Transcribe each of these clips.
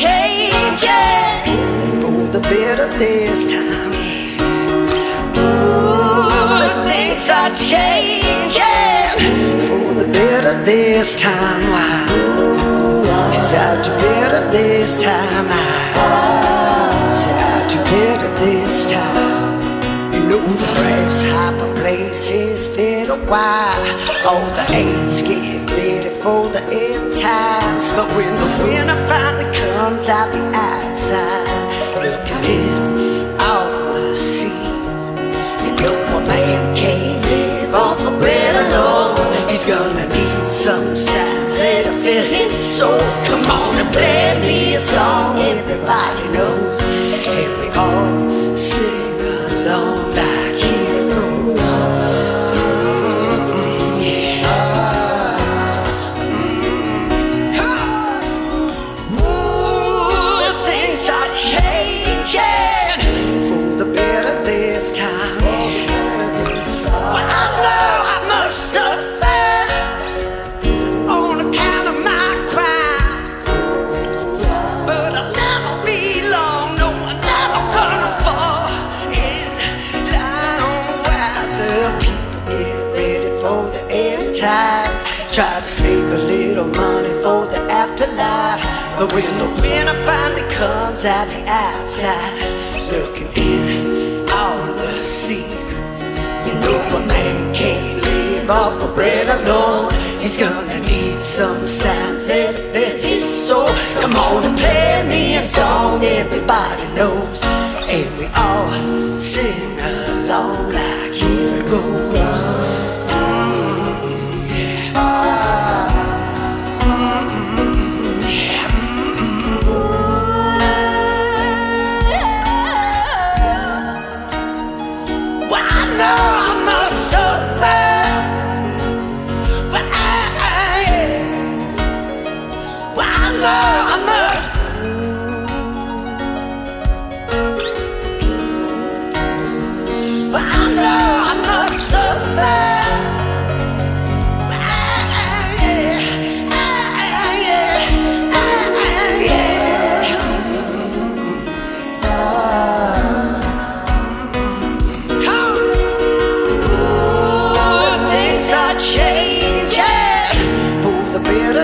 changing for the better this time. Ooh, things are changing for the better this time. Cause I do better this time. I said I do better this time. You know the grasshopper plays his fiddle while all the ants get ready for the end times. But when the winter finally comes out the outside, looking in on the sea, you know a man can't live off of bread alone. He's gonna need some sounds that'll fill his soul. Come on and play me a song everybody knows, and we all sing along like heroes. Ooh, things are changing for the better this time. Well, I know I must suffer on account of my crimes, but I'll never be long. No, I'm never gonna fall in line while the people get ready for the end times. Try to save a little money for the afterlife, but when the winter finally comes out the outside, looking in on the sea, you know a man can't live off of bread alone. He's gonna need some sounds that fit his soul. Come on and play me a song everybody knows, and we all sing along like heroes.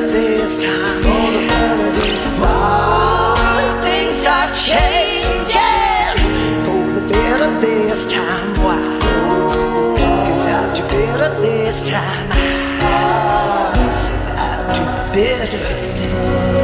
This time, oh, things are changing for the better this time. Why? Cause I do better this time. I said I do better.